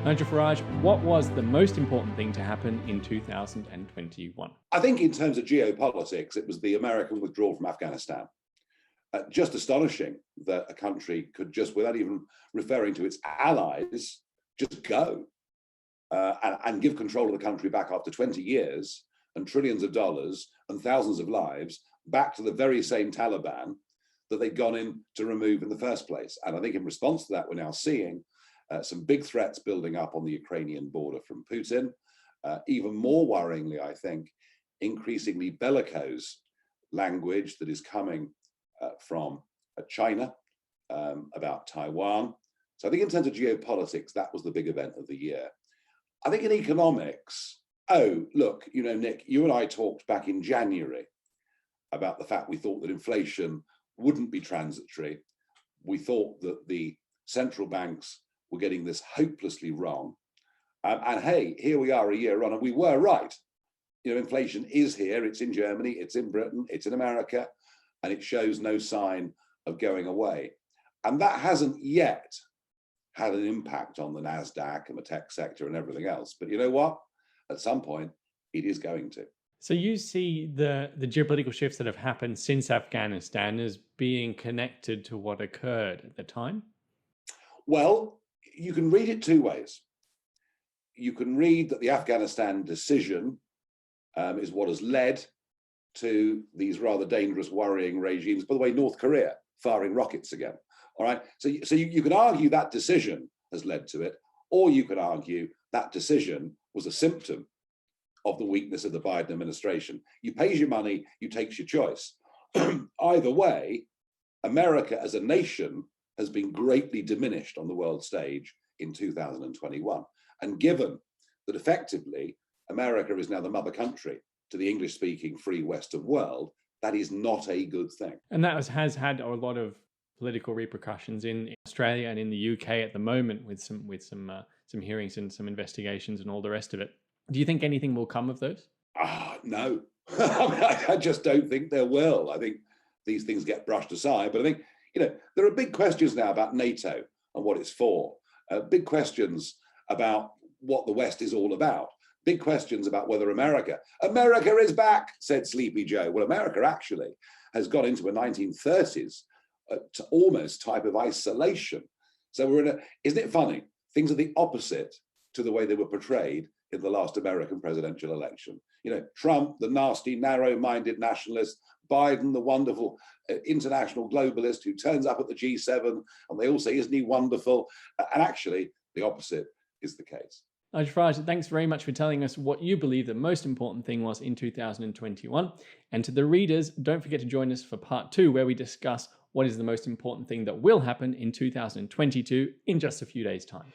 Nigel Farage, what was the most important thing to happen in 2021? I think in terms of geopolitics, it was the American withdrawal from Afghanistan. Just astonishing that a country could just, without even referring to its allies, just go and give control of the country back after 20 years and trillions of dollars and thousands of lives back to the very same Taliban that they'd gone in to remove in the first place. And I think in response to that, we're now seeing some big threats building up on the Ukrainian border from Putin. Even more worryingly, I think, increasingly bellicose language that is coming from China about Taiwan. So I think in terms of geopolitics, that was the big event of the year. I think in economics, look, Nick, you and I talked back in January about the fact we thought that inflation wouldn't be transitory. We thought that the central banks were getting this hopelessly wrong. And hey, here we are a year on, and we were right. Inflation is here. It's in Germany, it's in Britain, it's in America, and it shows no sign of going away. And that hasn't yet had an impact on the NASDAQ and the tech sector and everything else. But you know what? At some point, it is going to. So you see the geopolitical shifts that have happened since Afghanistan as being connected to what occurred at the time? Well, you can read it two ways. You can read that the Afghanistan decision is what has led to these rather dangerous, worrying regimes. By the way, North Korea firing rockets again. All right. So you could argue that decision has led to it, or you could argue that decision was a symptom of the weakness of the Biden administration. You pays your money, you takes your choice. Either way, America as a nation has been greatly diminished on the world stage in 2021. And given that effectively America is now the mother country to the English-speaking free Western world, that is not a good thing. And that has had a lot of political repercussions in Australia and in the UK at the moment, with some hearings and some investigations and all the rest of it. Do you think anything will come of those? No. I just don't think there will. I think these things get brushed aside. But I think, there are big questions now about NATO and what it's for. Big questions about what the West is all about. Big questions about whether America is back, said Sleepy Joe. Well, America actually has got into a 1930s to almost type of isolation. So isn't it funny? Things are the opposite to the way they were portrayed in the last American presidential election. Trump, the nasty, narrow-minded nationalist, Biden, the wonderful international globalist who turns up at the G7, and they all say, isn't he wonderful? And actually, the opposite is the case. Nigel Farage, thanks very much for telling us what you believe the most important thing was in 2021. And to the readers, don't forget to join us for part 2, where we discuss what is the most important thing that will happen in 2022 in just a few days' time.